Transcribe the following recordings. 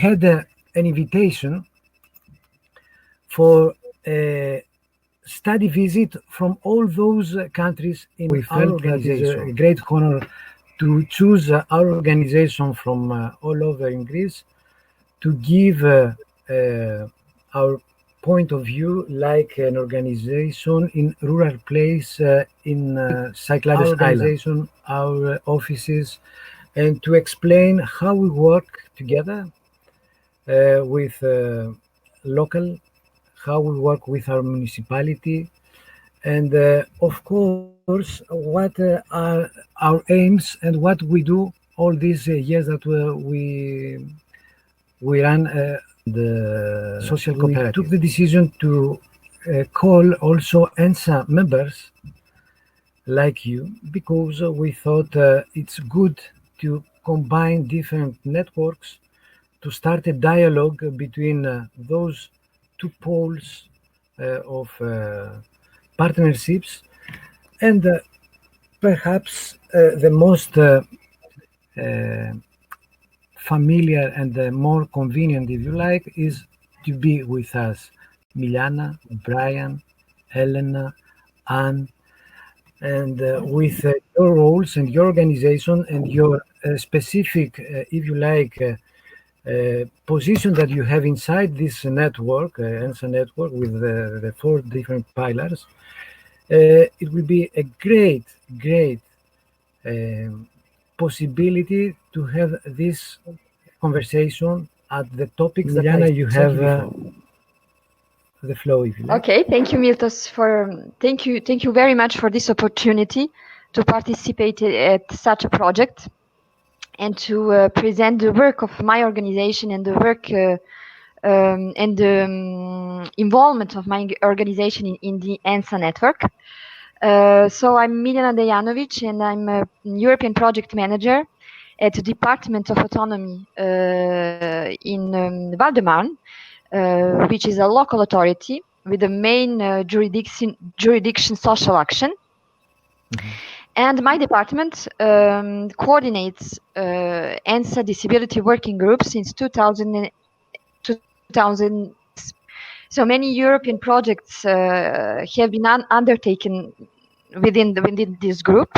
had an invitation for a study visit from all those countries in our organization. It's a great honor to choose our organization from all over in Greece to give our point of view like an organization in rural place in Cyclades Island, our offices, and to explain how we work together with local, how we work with our municipality, and of course, what are our aims and what we do all these years that we run the social cooperative. We took the decision to call also ENSA members like you because we thought it's good to combine different networks to start a dialogue between those two poles of partnerships, and perhaps the most familiar and more convenient, if you like, is to be with us, Miliana, Brian, Elena, Anne, and with your roles and your organization and your specific, if you like, position that you have inside this network, ENSA network, with the 4 different pillars. It will be a great possibility to have this conversation at the topics that Miliana, you have the flow, if you like. Okay, thank you, Miltos, thank you very much for this opportunity to participate at such a project and to present the work of my organization and the work and the involvement of my organization in the ENSA network. So I'm Miljana Dejanovic, and I'm a European project manager at the Department of Autonomy in Val-de-Marne, which is a local authority with the main jurisdiction social action. Mm-hmm. And my department coordinates ENSA disability working groups since 2000. So many European projects have been undertaken within this group,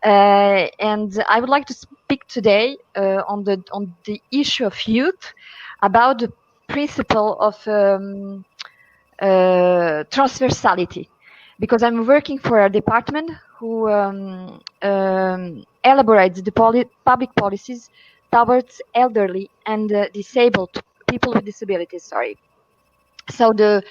and I would like to speak today on the issue of youth, about the principle of transversality, because I'm working for a department who elaborates the public policies towards elderly and disabled people with disabilities. Sorry. So the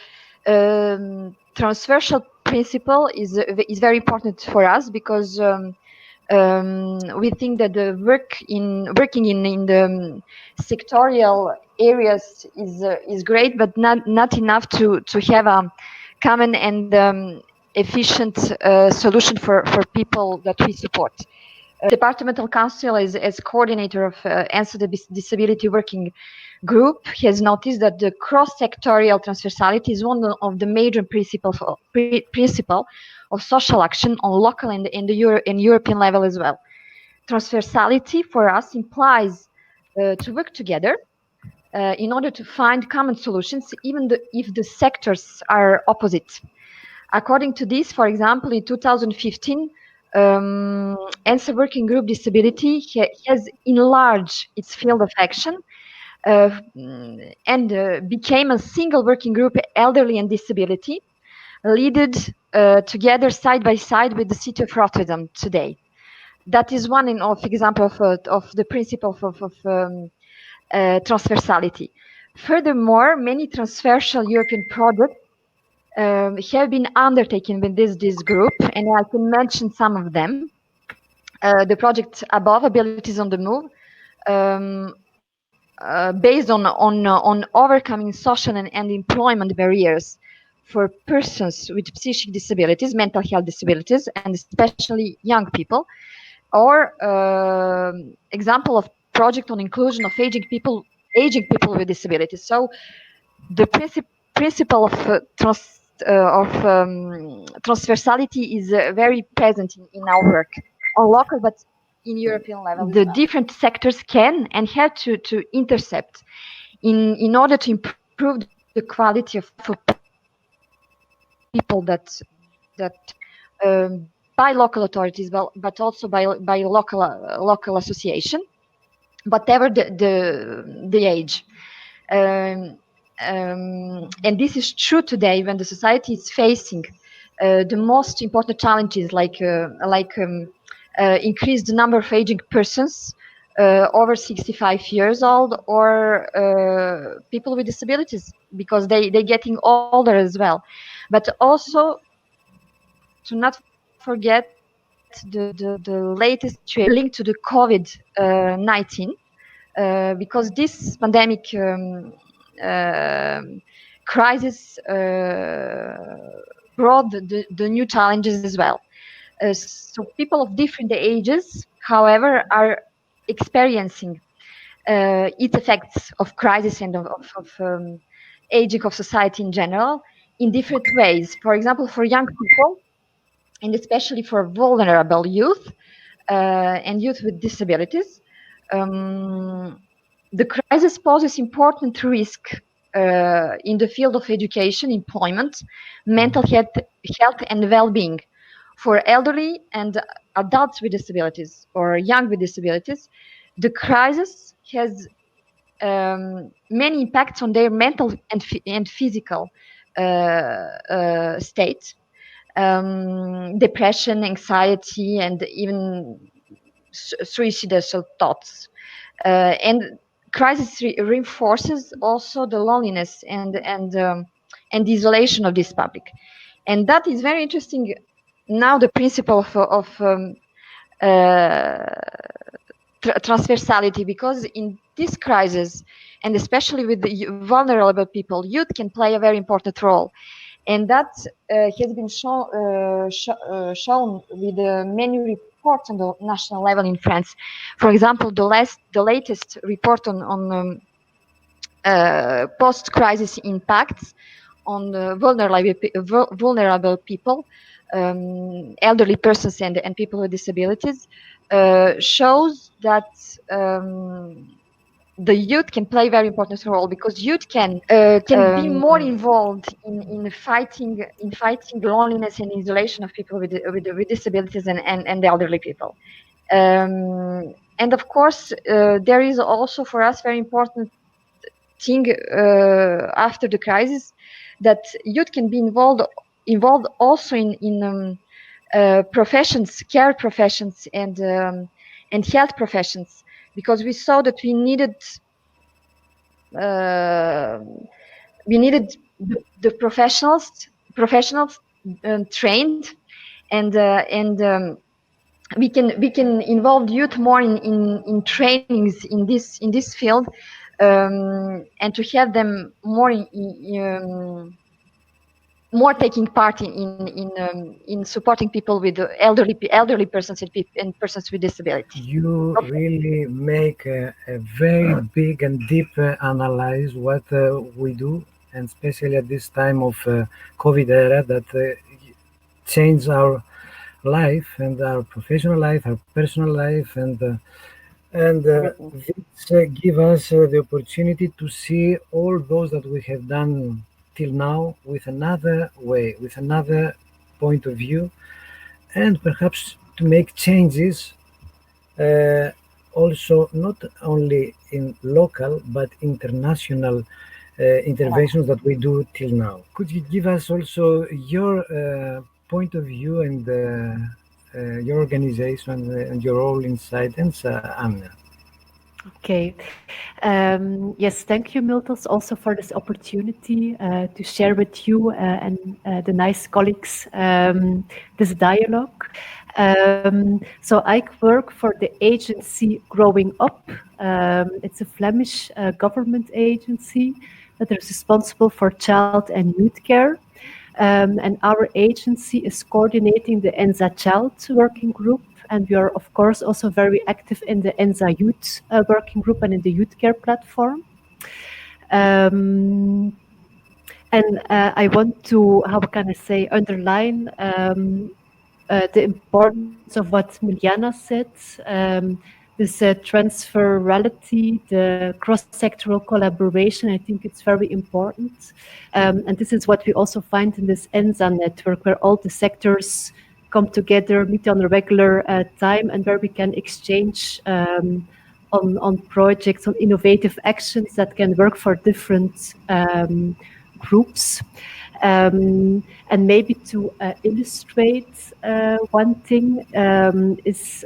transversal principle is very important for us, because we think that the working in the sectorial areas is great, but not enough to have a common and efficient solution for people that we support. Departmental Council, as coordinator of ENSA Disability Working Group, has noticed that the cross-sectorial transversality is one of the major principle of social action on local and European level as well. Transversality for us implies to work together in order to find common solutions, even if the sectors are opposite. According to this, for example, in 2015, ENSA Working Group Disability has enlarged its field of action and became a single working group, elderly and disability, leaded together side by side with the city of Rotterdam today. That is one example of the principle of transversality. Furthermore, many transversal European projects have been undertaken with this group, and I can mention some of them. The project above, Abilities on the Move, based on overcoming social and employment barriers for persons with psychic disabilities, mental health disabilities, and especially young people. Or example of project on inclusion of aging people with disabilities. So the principle of transversality is very present in our work on local, but in European level. The different sectors can and have to intercept in order to improve the quality of people that by local authorities, but also by local association, whatever the age. And this is true today when the society is facing the most important challenges like increased number of aging persons over 65 years old, or people with disabilities, because they're getting older as well. But also to not forget the latest linked to the COVID-19, because this pandemic crisis brought the new challenges as well. So people of different ages, however, are experiencing its effects of crisis and of aging of society in general in different ways. For example, for young people, and especially for vulnerable youth and youth with disabilities, the crisis poses important risk in the field of education, employment, mental health and well-being. For elderly and adults with disabilities or young with disabilities, the crisis has many impacts on their mental and physical state. Depression, anxiety, and even suicidal thoughts. And crisis reinforces also the loneliness and the isolation of this public. And that is very interesting. Now the principle of transversality, because in this crisis, and especially with the vulnerable people, youth can play a very important role. And that has been shown with many reports on the national level in France. For example, the latest report on post-crisis impacts on vulnerable people, elderly persons and people with disabilities, shows that the youth can play a very important role, because youth can be more involved in fighting loneliness and isolation of people with disabilities and elderly people. And of course, there is also for us very important thing after the crisis, that youth can be involved also in professions, care professions, and health professions, because we saw that we needed the professionals trained, and we can involve youth more in trainings in this field, and to have them more more taking part in supporting people with elderly persons and persons with disabilities. You really make a very big and deep analyze what we do, and especially at this time of COVID era that changed our life and our professional life, our personal life, and this give us the opportunity to see all those that we have done till now with another way, with another point of view, and perhaps to make changes also not only in local but international interventions that we do till now. Could you give us also your point of view and your organization and your role inside ENSA, Anna? Okay. Yes, thank you, Miltos, also for this opportunity to share with you and the nice colleagues this dialogue. So I work for the agency Growing Up. It's a Flemish government agency that is responsible for child and youth care. And our agency is coordinating the ENSA Child Working Group. And we are, of course, also very active in the ENSA Youth Working Group and in the Youth Care Platform. And I want to, how can I say, underline the importance of what Miljana said, this transferality, the cross-sectoral collaboration. I think it's very important. And this is what we also find in this ENSA network, where all the sectors come together, meet on a regular time, and where we can exchange on projects, on innovative actions that can work for different groups. And maybe to illustrate one thing is,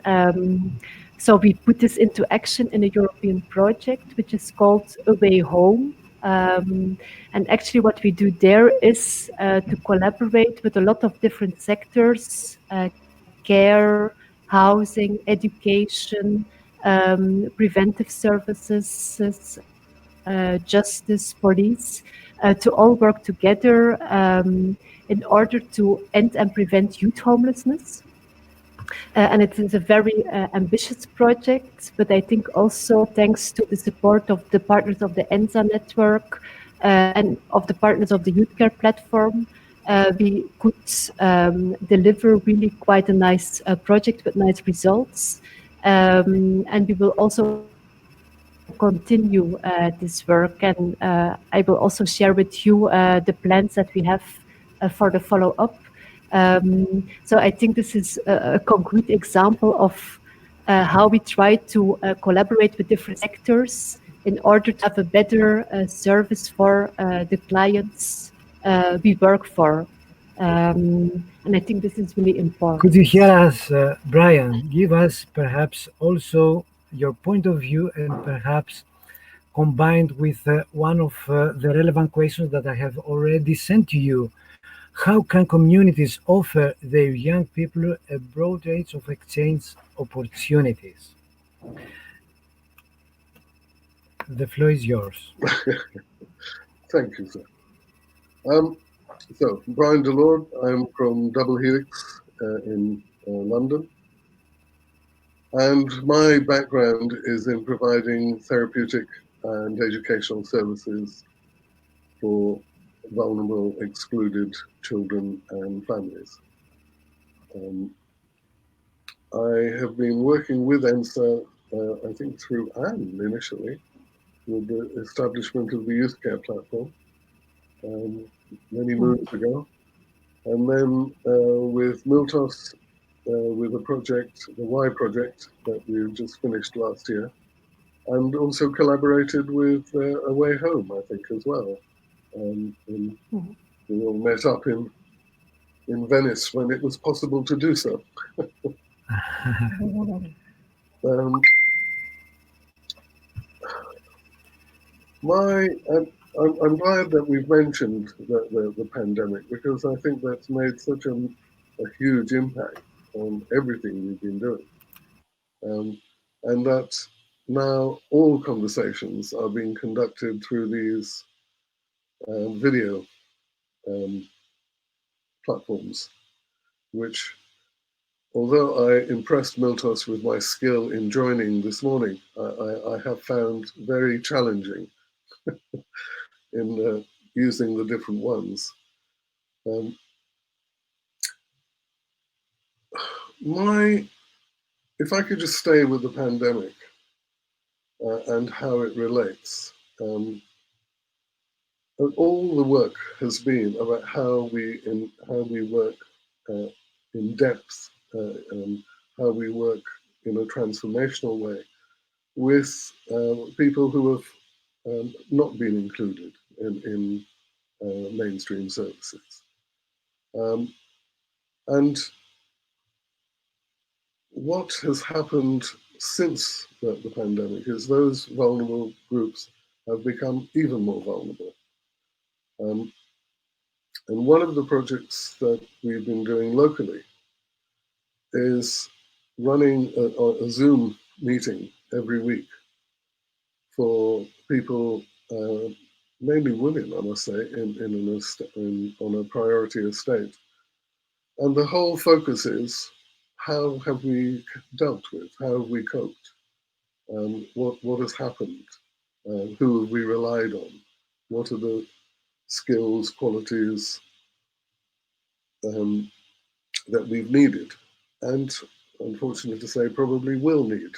so we put this into action in a European project, which is called Away Home. And actually what we do there is to collaborate with a lot of different sectors, care, housing, education, preventive services, justice, police, to all work together in order to end and prevent youth homelessness. And it is a very ambitious project, but I think also thanks to the support of the partners of the ENSA network and of the partners of the Youth Care platform, we could deliver really quite a nice project with nice results. And we will also continue this work, and I will also share with you the plans that we have for the follow-up. So I think this is a concrete example of how we try to collaborate with different sectors in order to have a better service for the clients we work for. And I think this is really important. Could you hear us, Brian? Give us perhaps also your point of view, and perhaps combined with one of the relevant questions that I have already sent to you. How can communities offer their young people a broad range of exchange opportunities? The floor is yours. Thank you, sir. So, Brian Delord, I'm from Double Helix in London. And my background is in providing therapeutic and educational services for vulnerable, excluded children and families. I have been working with ENSA, I think through Anne initially, with the establishment of the Youth Care platform many moons ago. And then with Miltos, with a project, the Y project that we just finished last year, and also collaborated with Away Home, I think, as well. We all met up in Venice when it was possible to do so. I'm glad that we've mentioned the pandemic, because I think that's made such a huge impact on everything we've been doing. And that now all conversations are being conducted through these video platforms, which, although I impressed Miltos with my skill in joining this morning, I have found very challenging in using the different ones. If I could just stay with the pandemic and how it relates, all the work has been about how we work in depth, how we work in a transformational way with people who have not been included in mainstream services. And what has happened since the pandemic is those vulnerable groups have become even more vulnerable. And one of the projects that we've been doing locally is running a Zoom meeting every week for people, mainly women, I must say, on a priority estate. And the whole focus is, how have we dealt with, how have we coped, what has happened, who have we relied on, what are the skills, qualities, that we've needed, and unfortunately to say, probably will need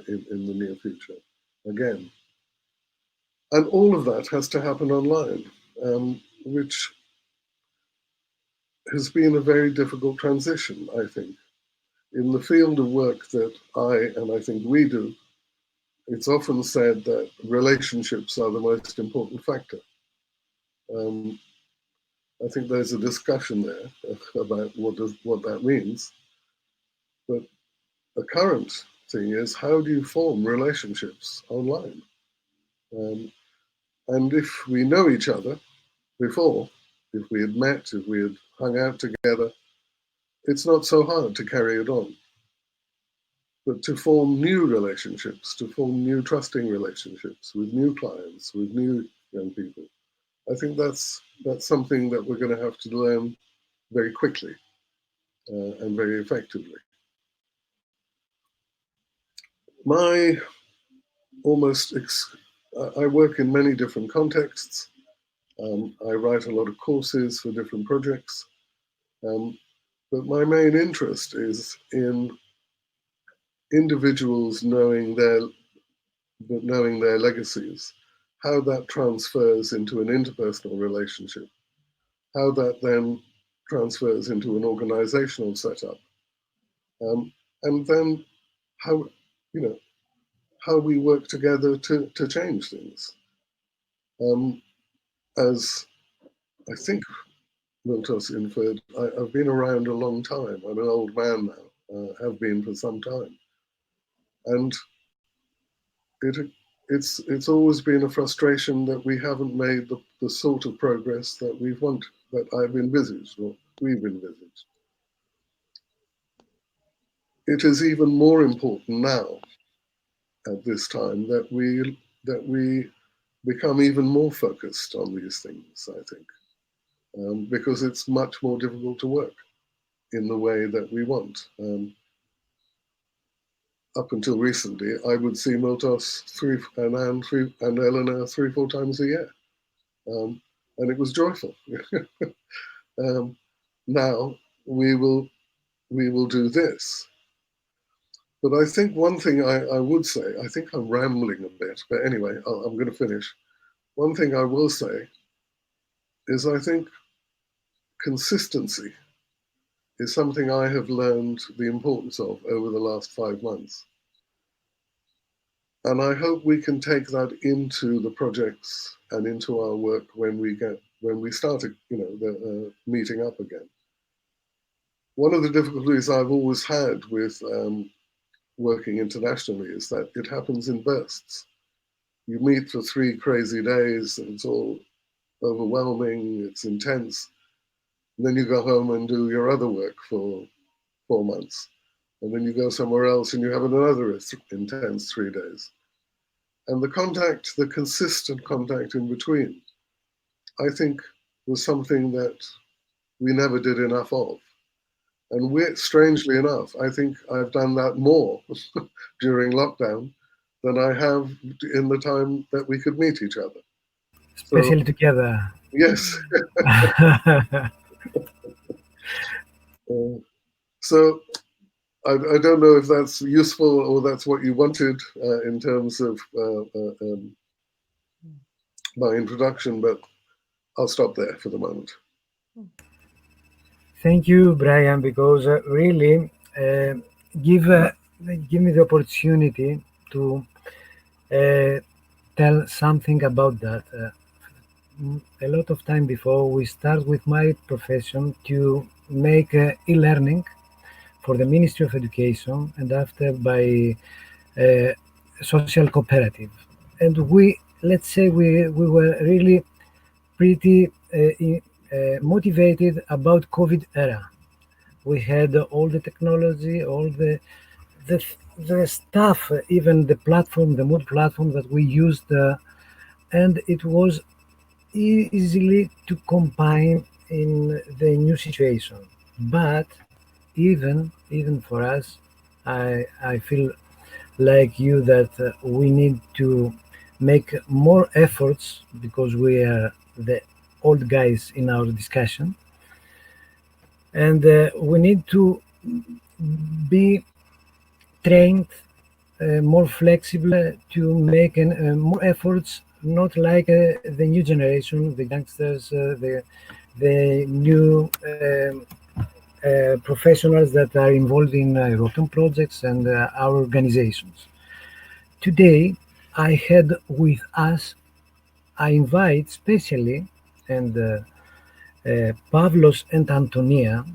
in the near future again. And all of that has to happen online, which has been a very difficult transition, I think. In the field of work that I think we do, it's often said that relationships are the most important factor. I think there's a discussion there about what that means. But the current thing is, how do you form relationships online? And if we know each other before, if we had met, if we had hung out together, it's not so hard to carry it on. But to form new relationships, to form new trusting relationships with new clients, with new young people, I think that's something that we're going to have to learn very quickly and very effectively. I work in many different contexts. I write a lot of courses for different projects. But my main interest is in individuals knowing their legacies, how that transfers into an interpersonal relationship, how that then transfers into an organizational setup, and then how we work together to change things. As I think Miltos inferred, I've been around a long time. I'm an old man now, have been for some time. And it's always been a frustration that we haven't made the sort of progress that that I've envisaged, or we've envisaged. It is even more important now, at this time, that we become even more focused on these things, I think, because it's much more difficult to work in the way that we want. Up until recently, I would see Miltos and Eleanor 3-4 times a year, and it was joyful. Now we will do this. But I think one thing I would say, I think I'm rambling a bit, but anyway, I'm going to finish. One thing I will say is I think consistency is something I have learned the importance of over the last 5 months. And I hope we can take that into the projects and into our work when we start, the meeting up again. One of the difficulties I've always had with working internationally is that it happens in bursts. You meet for 3 crazy days, and it's all overwhelming, it's intense. And then you go home and do your other work for 4 months. And then you go somewhere else and you have another intense 3 days. And the consistent contact in between, I think, was something that we never did enough of. And strangely enough, I think I've done that more during lockdown than I have in the time that we could meet each other. Especially together. Yes. So I don't know if that's useful or that's what you wanted in terms of my introduction, but I'll stop there for the moment. Thank you, Brian, because really give me the opportunity to tell something about that. A lot of time before, we start with my profession to make e-learning for the Ministry of Education, and after by social cooperative. And let's say we were really pretty motivated about COVID era. We had all the technology, all the stuff, even the platform, the Mood platform that we used, and it was easily to combine in the new situation. But even for us, I feel like you that we need to make more efforts because we are the old guys in our discussion. And we need to be trained, more flexible to make more efforts, not like the new generation, the youngsters, the new professionals that are involved in European projects and our organizations. Today, I had with us, I invite specially, and Pavlos and Antonia,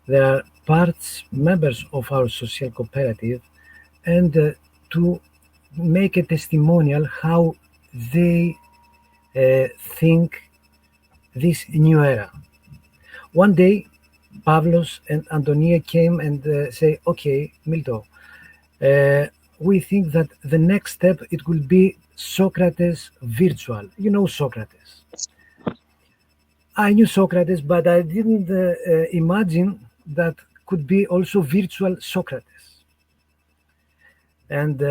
they are parts members of our social cooperative, and to make a testimonial how they think this new era. One day, Pavlos and Antonia came and say, "Okay, Milto, we think that the next step it will be Socrates virtual. You know Socrates. I knew Socrates, but I didn't imagine that could be also virtual Socrates." And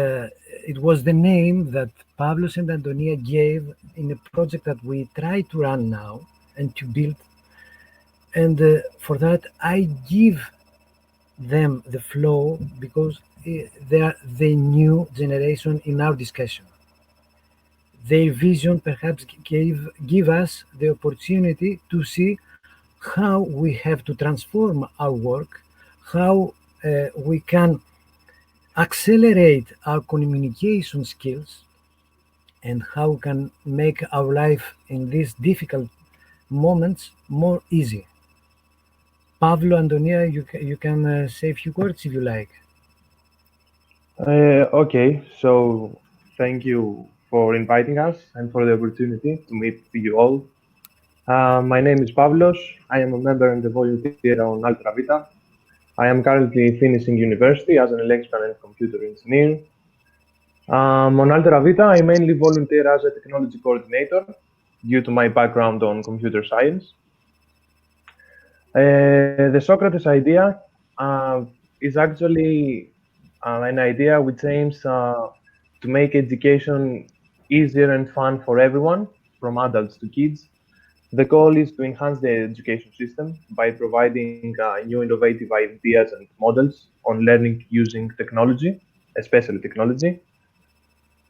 it was the name that Pavlos and Antonia gave in a project that we try to run now and to build. And for that, I give them the flow because they are the new generation in our discussion. Their vision perhaps give us the opportunity to see how we have to transform our work, how we can accelerate our communication skills, and how we can make our life in these difficult moments more easy. Pavlo, Antonia, you can say a few words if you like. Okay, so thank you for inviting us and for the opportunity to meet you all. My name is Pavlos. I am a member and a volunteer on Altra Vita. I am currently finishing university as an electrical and computer engineer. On Altra Vita, I mainly volunteer as a technology coordinator due to my background on computer science. The Socrates idea is actually an idea which aims to make education easier and fun for everyone, from adults to kids. The goal is to enhance the education system by providing new innovative ideas and models on learning using technology, especially technology.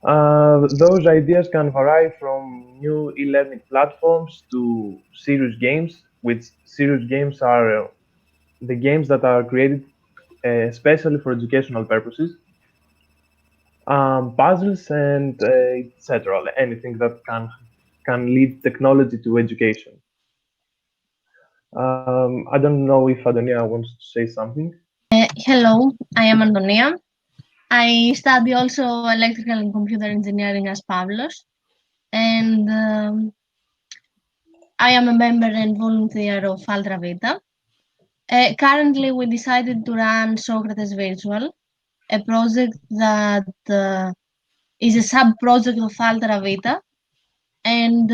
Those ideas can vary from new e-learning platforms to serious games, which serious games are the games that are created especially for educational purposes, puzzles and etc. Anything that can lead technology to education. I don't know if Adonia wants to say something. Hello, I am Antonia. I study also electrical and computer engineering as Pavlos, and I am a member and volunteer of Altra Vita. Currently, we decided to run Socrates Virtual, a project that is a sub-project of Altra Vita, and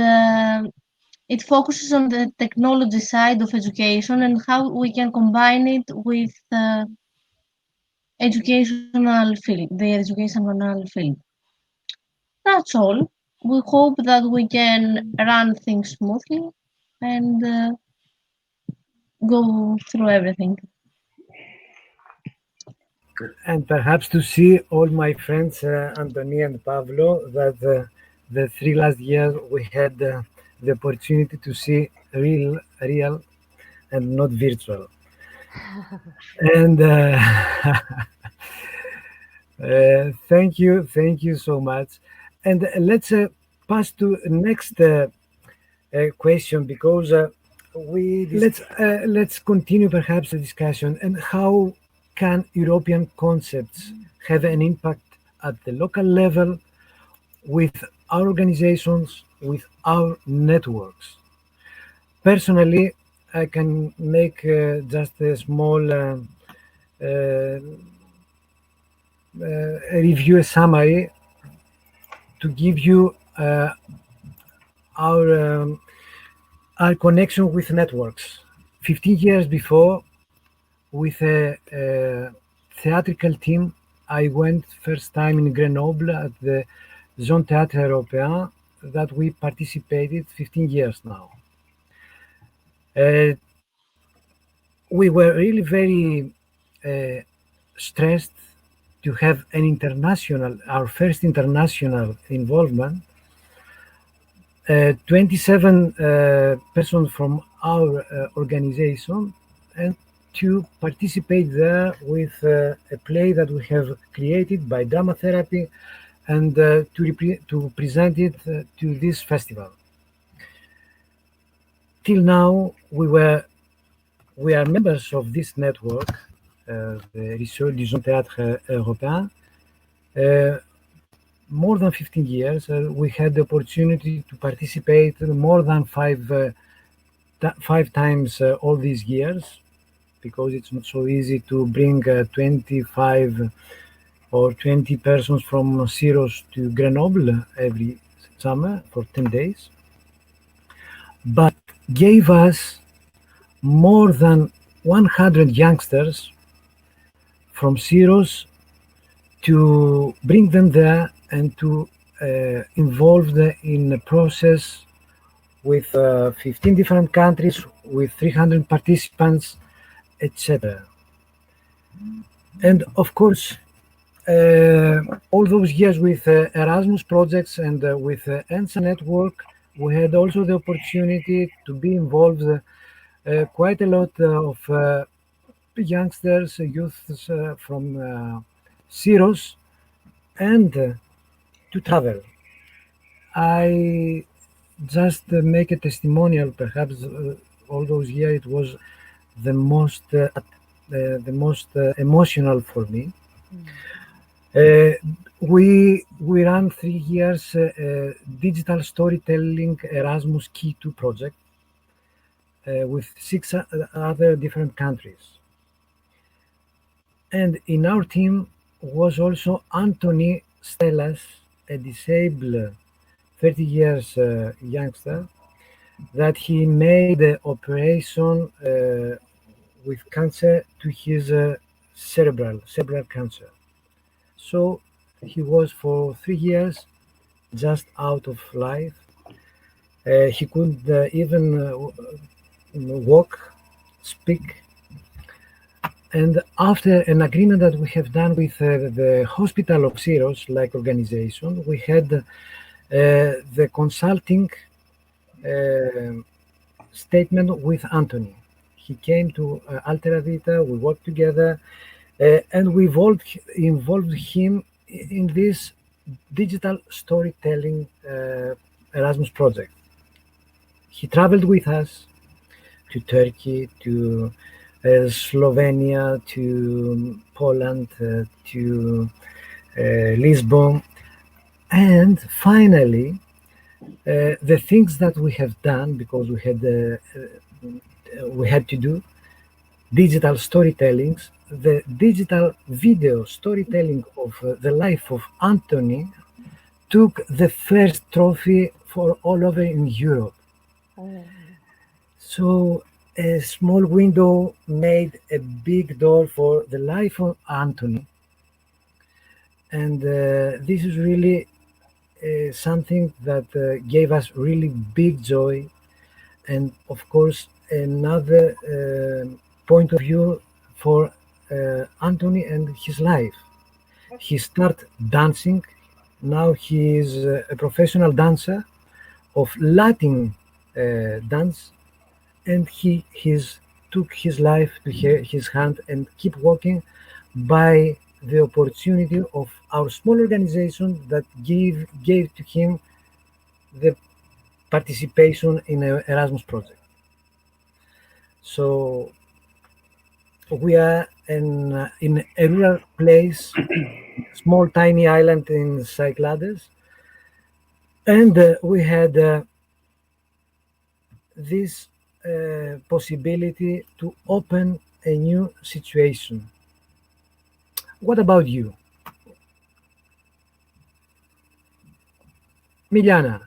it focuses on the technology side of education and how we can combine it with the educational field. That's all. We hope that we can run things smoothly and go through everything. And perhaps to see all my friends, Antonia and Pavlo, that the 3 last years we had the opportunity to see real, and not virtual. And thank you so much. And let's pass to next question, because let's continue perhaps the discussion and how can European concepts have an impact at the local level with our organizations, with our networks. Personally, I can make just a small review, a summary to give you our connection with networks. 15 years before, with a theatrical team, I went first time in Grenoble at the Zone Théâtre Européen that we participated 15 years now. we were really very stressed to have our first international involvement. 27 persons from our organization, and to participate there with a play that we have created by drama therapy, and to present it to this festival. Till now, we are members of this network, the Réseau du Jeune Théâtre Européen. More than 15 years, we had the opportunity to participate more than five times all these years, because it's not so easy to bring 25 or 20 persons from Syros to Grenoble every summer for 10 days. But gave us more than 100 youngsters from Syros to bring them there and to involve them in a process with 15 different countries, with 300 participants, etc. And of course, all those years with Erasmus projects and with ENSA network, we had also the opportunity to be involved quite a lot of youngsters, youths from Syros, and to travel. I just make a testimonial. Perhaps all those years it was the most emotional for me. We ran 3 years digital storytelling Erasmus Key 2 project with 6 other different countries. And in our team was also Anthony Stellas, a disabled 30 years youngster, that he made the operation with cancer to his cerebral cancer. So he was for 3 years just out of life. He couldn't even walk, speak. And after an agreement that we have done with the Hospital of Syros, like organization, we had the consulting statement with Anthony. He came to Altera Vita, we worked together, and we involved him in this digital storytelling Erasmus project. He traveled with us to Turkey, to Slovenia, to Poland, to Lisbon, and finally, the things that we have done, because we had to do digital storytellings, the digital video storytelling of the life of Anthony took the first trophy for all over in Europe. So a small window made a big door for the life of Anthony. And this is really something that gave us really big joy. And of course, another point of view for Anthony and his life. He started dancing. Now he is a professional dancer of Latin dance, and he took his life to his hand and keep working by the opportunity of our small organization that gave to him the participation in an Erasmus project. So we are in a rural place, small tiny island in Cyclades, and we had this possibility to open a new situation. What about you, Miliana?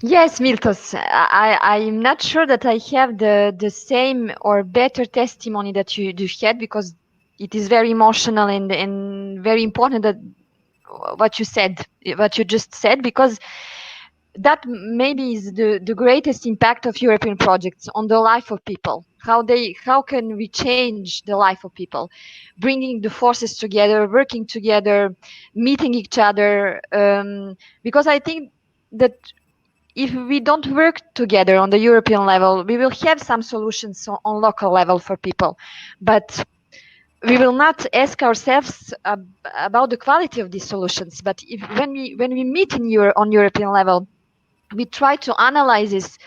Yes, Miltos, I'm not sure that I have the same or better testimony that you had, because it is very emotional and very important that what you just said, because that maybe is the greatest impact of European projects on the life of people. How can we change the life of people, bringing the forces together, working together, meeting each other. Because I think that if we don't work together on the European level, we will have some solutions on local level for people, but we will not ask ourselves about the quality of these solutions. But when we meet on European level, we try to analyze this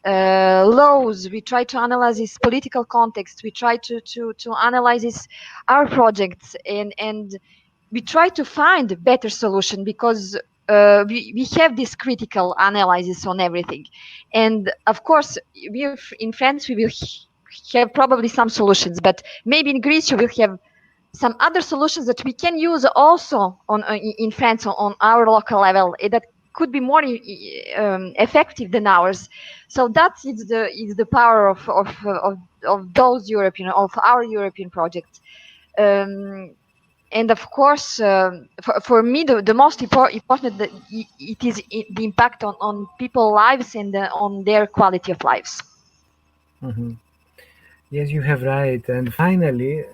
laws, we try to analyze this political context, we try to analyze this, our projects, and we try to find a better solution, because we have this critical analysis on everything. And of course, in France we will have probably some solutions, but maybe in Greece you will have some other solutions that we can use also in France on our local level, that could be more effective than ours. So that is the power of our European projects. And of course, for me, the most important that it is the impact on people's lives and on their quality of lives. Mhm. Yes, you have right. And finally,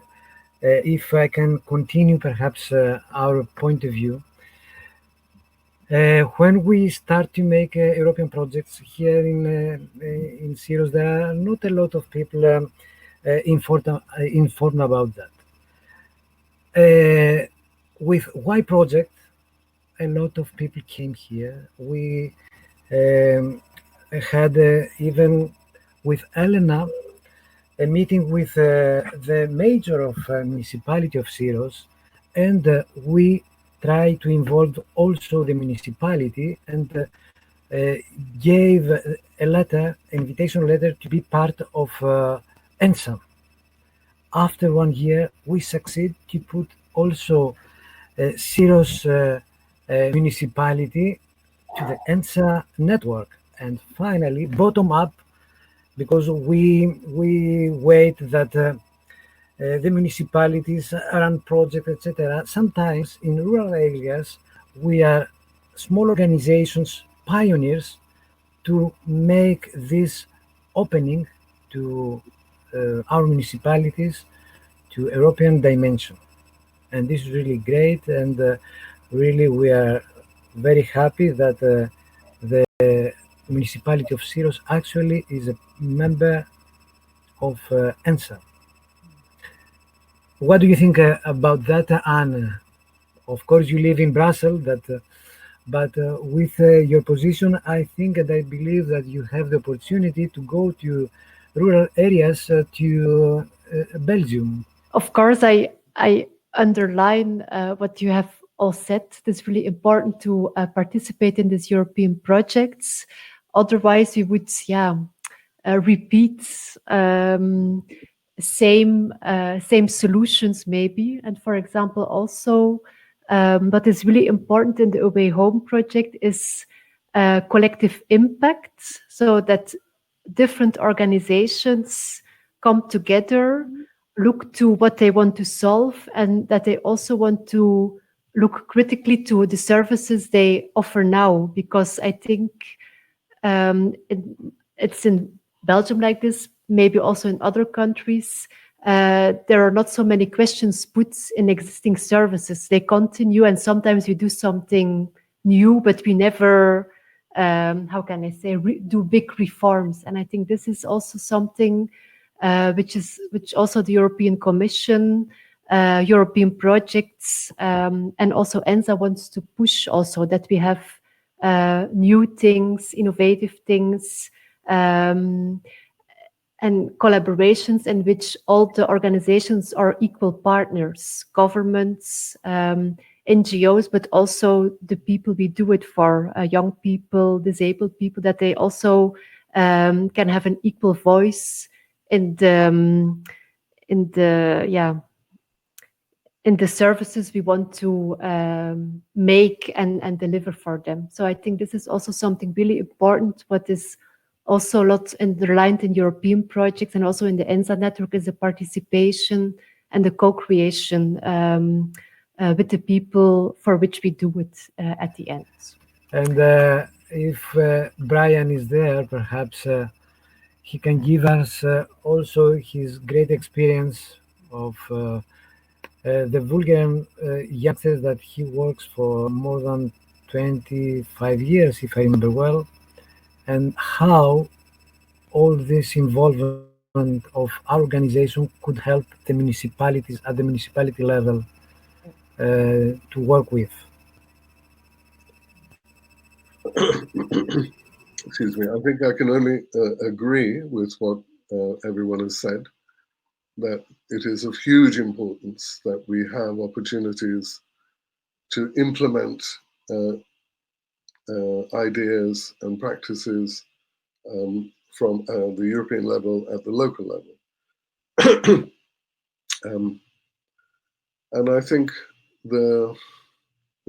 if I can continue perhaps our point of view, when we start to make European projects here in Syros, there are not a lot of people informed about that. With Y project, a lot of people came here. We had even with Elena a meeting with the mayor of municipality of Syros, and we try to involve also the municipality, and gave a letter, invitation letter, to be part of ENSA. After 1 year, we succeed to put also Syros municipality to the ENSA network, and finally bottom up, because we wait that the municipalities run projects, etc. Sometimes in rural areas we are small organizations, pioneers, to make this opening to our municipalities to European dimension. And this is really great, and really we are very happy that the municipality of Syros actually is a member of ENSA. What do you think about that, Anne? Of course, you live in Brussels, but with your position, I think and I believe that you have the opportunity to go to rural areas to Belgium. Of course, I underline what you have all said. It's really important to participate in these European projects. Otherwise, we would, repeat same solutions maybe. And for example, also what is really important in the Away Home project is collective impact, so that different organizations come together, look to what they want to solve, and that they also want to look critically to the services they offer now. Because I think it's in Belgium like this, maybe also in other countries, there are not so many questions put in existing services. They continue, and sometimes we do something new, but we never, how can I say, do big reforms. And I think this is also something which also the European Commission, European projects, and also ENSA wants to push also, that we have new things, innovative things, and collaborations in which all the organizations are equal partners, governments, NGOs, but also the people we do it for, young people, disabled people, that they also can have an equal voice in the services we want to make and deliver for them. So I think this is also something really important. What is also a lot underlined in European projects and also in the ENSA network is the participation and the co-creation with the people for which we do it at the end. And if Brian is there, perhaps he can give us also his great experience of the Bulgarian youngsters that he works for more than 25 years, if I remember well, and how all this involvement of our organization could help the municipalities at the municipality level to work with. Excuse me. I think I can only agree with what everyone has said, that it is of huge importance that we have opportunities to implement ideas and practices from the European level at the local level. And I think the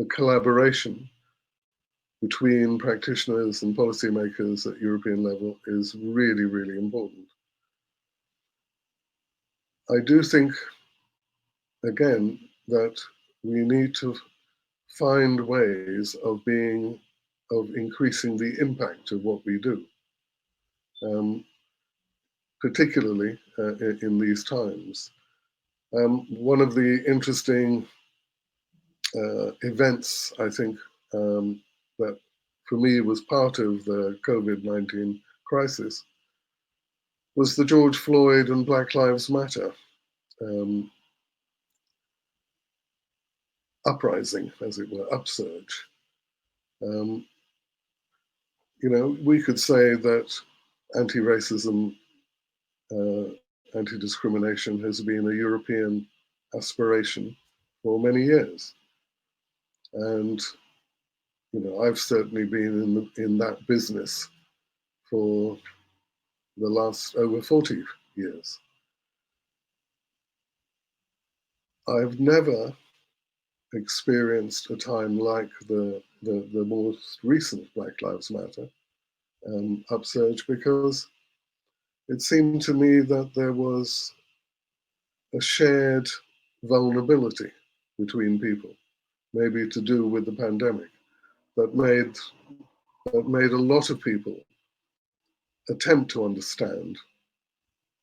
collaboration between practitioners and policymakers at European level is really, really important. I do think, again, that we need to find ways of increasing the impact of what we do, particularly in these times. One of the interesting events, I think, that for me was part of the COVID-19 crisis was the George Floyd and Black Lives Matter uprising, as it were, upsurge. We could say that anti-racism, anti-discrimination has been a European aspiration for many years. And, I've certainly been in that business for the last over 40 years. I've never experienced a time like the most recent Black Lives Matter upsurge, because it seemed to me that there was a shared vulnerability between people, maybe to do with the pandemic, that made a lot of people attempt to understand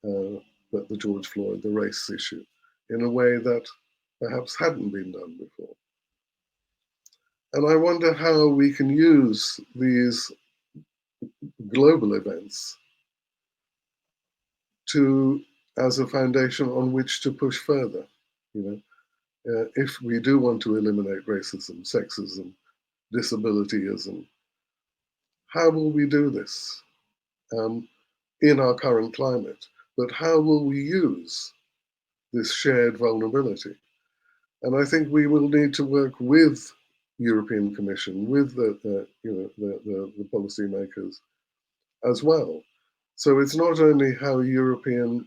that the George Floyd, the race issue, in a way that perhaps hadn't been done before. And I wonder how we can use these global events as a foundation on which to push further. If we do want to eliminate racism, sexism, disabilityism, how will we do this in our current climate? But how will we use this shared vulnerability? And I think we will need to work with European Commission, with the policymakers as well. So it's not only how European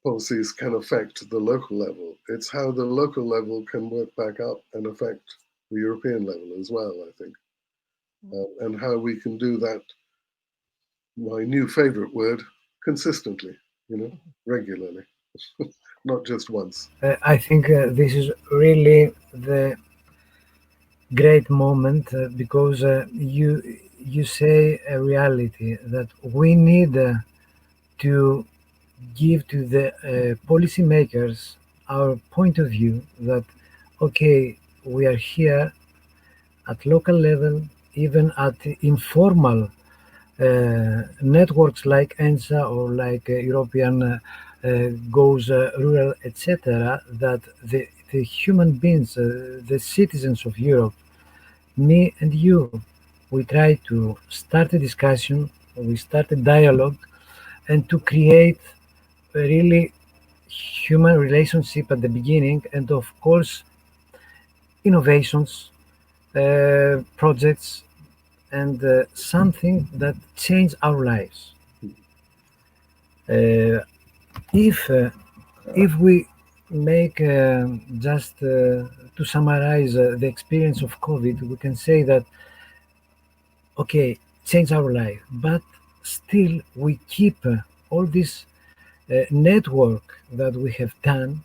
policies can affect the local level, it's how the local level can work back up and affect the European level as well, I think. And how we can do that, my new favorite word, consistently, regularly, not just once. I think this is really the great moment because you say a reality that we need to give to the policymakers our point of view that, okay, we are here at local level, even at informal networks like ENSA or like European Goes Rural, etc., that the human beings, the citizens of Europe, me and you, we try to start a discussion, we start a dialogue, and to create a really human relationship at the beginning, and of course, innovations, projects, and something that change our lives. If we make just to summarize the experience of COVID, we can say that, okay, change our life, but still we keep all this network that we have done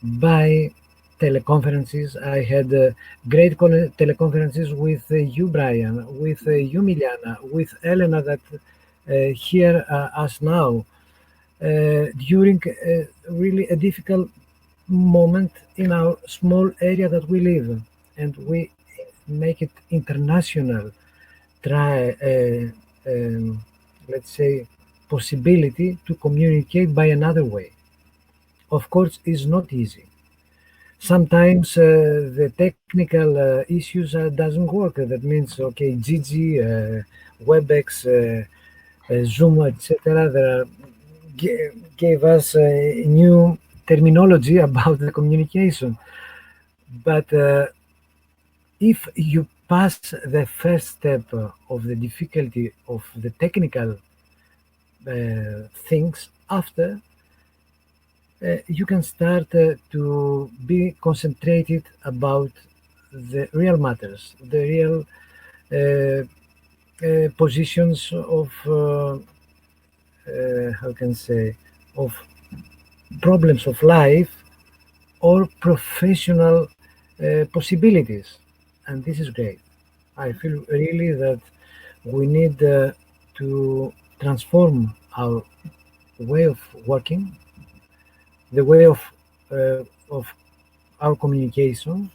by teleconferences. I had great teleconferences with you, Brian, with you, Miliana, with Elena, that hear us now during really a difficult moment in our small area that we live in, and we make it international. Try, let's say, possibility to communicate by another way. Of course, it's not easy. Sometimes the technical issues doesn't work. That means, okay, Gigi, WebEx, Zoom, etc. Gave us a new terminology about the communication. But if you pass the first step of the difficulty of the technical things, after you can start to be concentrated about the real matters, the real positions of how can I say, of problems of life or professional possibilities, and this is great. I feel really that we need to transform our way of working, the way of our communication,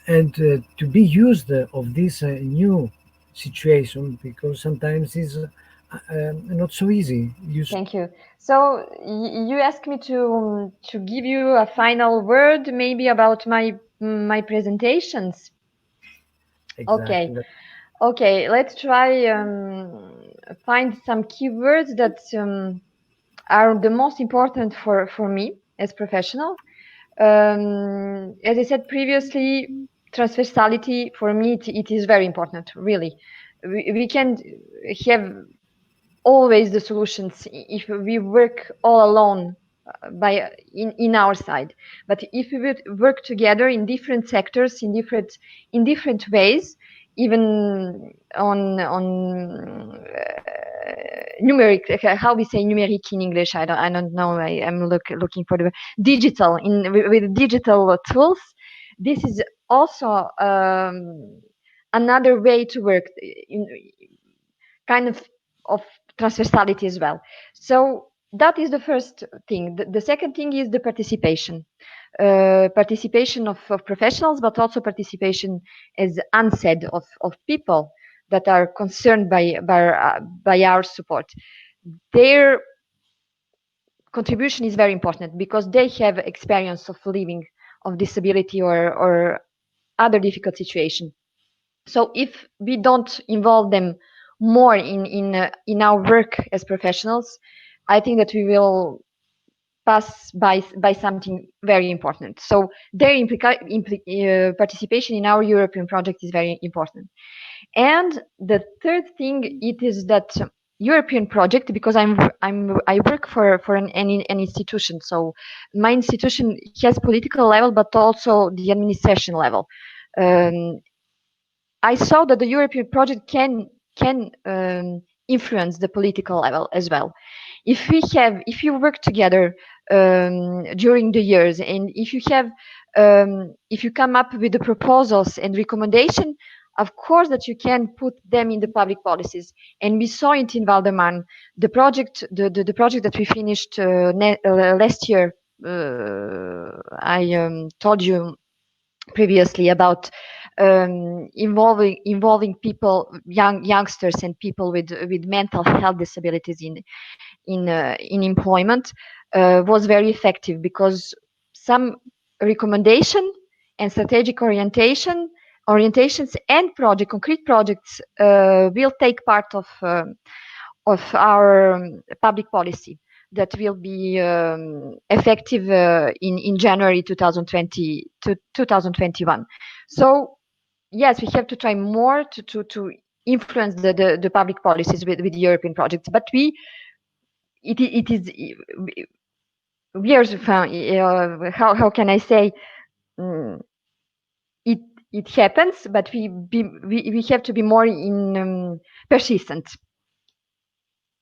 and to be used of this new situation, because sometimes it's not so easy. Thank you. So you asked me to give you a final word, maybe about my presentations. Exactly. Okay. Let's try find some keywords that are the most important for me as professional. As I said previously, transversality for me it is very important. Really, we can have always the solutions if we work all alone in our side, but if we would work together in different sectors, in different ways, even on numeric, how we say numeric in English, I don't know, I am looking for the digital, with digital tools. This is also another way to work, in kind of transversality as well. So that is the first thing. The second thing is the participation. Participation of professionals, but also participation, as Anne said, of people that are concerned by our support. Their contribution is very important because they have experience of living of disability or other difficult situation. So if we don't involve them more in our work as professionals, I think that we will pass by something very important. So their participation in our European project is very important. And the third thing, it is that European project, because I work for an institution. So my institution has political level, but also the administration level. I saw that the European project can influence the political level as well. If you work together during the years, and if you come up with the proposals and recommendation, of course that you can put them in the public policies. And we saw it in Valdeman, the project that we finished last year. I told you previously about involving people, youngsters and people with mental health disabilities in employment, was very effective, because some recommendation and strategic orientations and concrete projects will take part of our public policy that will be effective in January 2020 to 2021. So yes, we have to try more to influence the public policies with European projects, but we are how can I say, it happens, but we have to be more persistent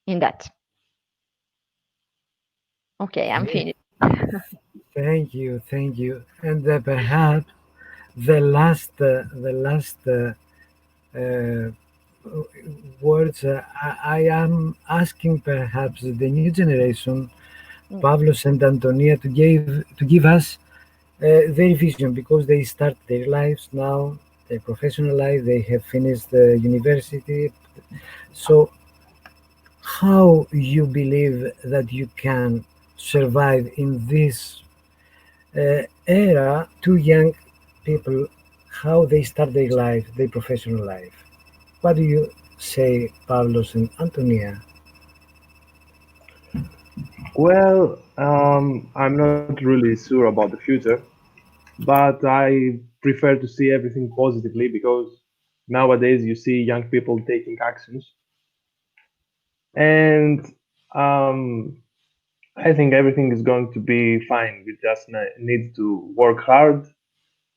in that. Okay, I'm finished. Thank you, thank you. And perhaps the last uh, words I am asking perhaps the new generation, Pavlos and Antonia, to give us their vision, because they start their lives now, their professional life. They have finished the university. So, how you believe that you can survive in this era? Two young people, how they start their life, their professional life. What do you say, Pavlos and Antonia? Well, I'm not really sure about the future, but I prefer to see everything positively because nowadays you see young people taking actions, and um, I think everything is going to be fine. We just need to work hard,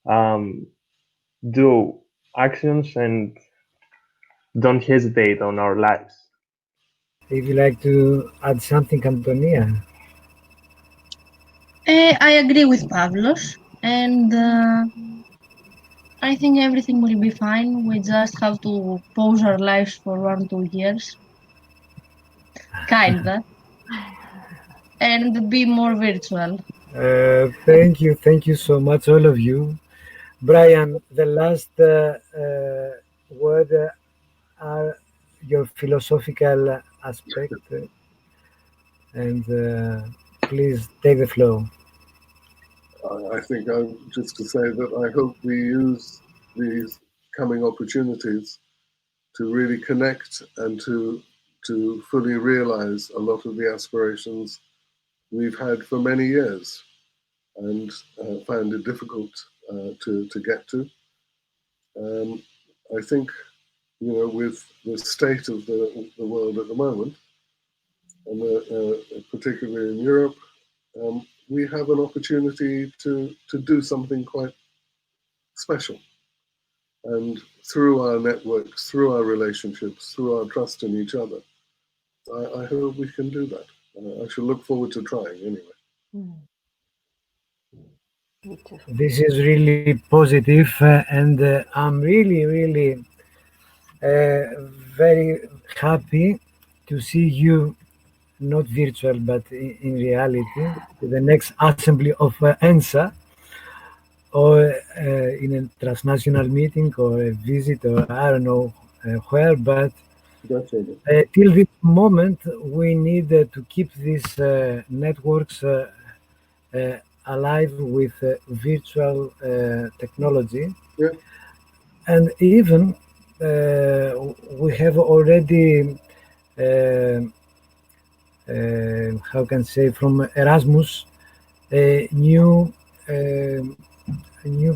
um, do actions, and don't hesitate on our lives. If you like to add something, Antonia. I agree with Pavlos, and I think everything will be fine. We just have to pause our lives for 1-2 years, kinda, and be more virtual. Thank you so much, all of you. Brian, the last word are your philosophical aspect, and please take the floor. I think just to say that I hope we use these coming opportunities to really connect and to fully realize a lot of the aspirations we've had for many years and found it difficult to get to. I think, with the state of the world at the moment, and particularly in Europe, we have an opportunity to do something quite special. And through our networks, through our relationships, through our trust in each other, I hope we can do that. I shall look forward to trying anyway. This is really positive, and I'm really very happy to see you, not virtual but in reality, the next assembly of ENSA, or in a transnational meeting or a visit, or I don't know where, but till this moment we need to keep these networks alive with virtual technology. Yeah. And even we have already how can I say, from Erasmus, new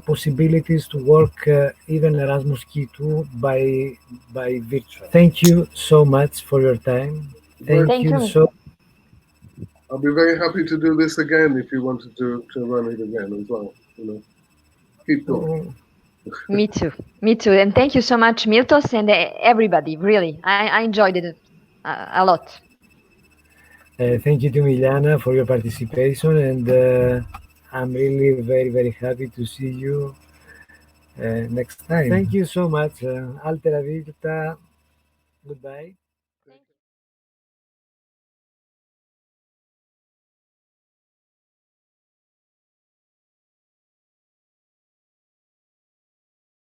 possibilities to work even Erasmus Key 2 by virtual. Thank you so much for your time. Thank you so. I'll be very happy to do this again if you wanted to run it again as well. Keep going. Me too. And thank you so much, Miltos, and everybody. Really, I enjoyed it a lot. Thank you to Miliana for your participation, and I'm really very happy to see you next time. Thank you so much. Altera Vita. Goodbye.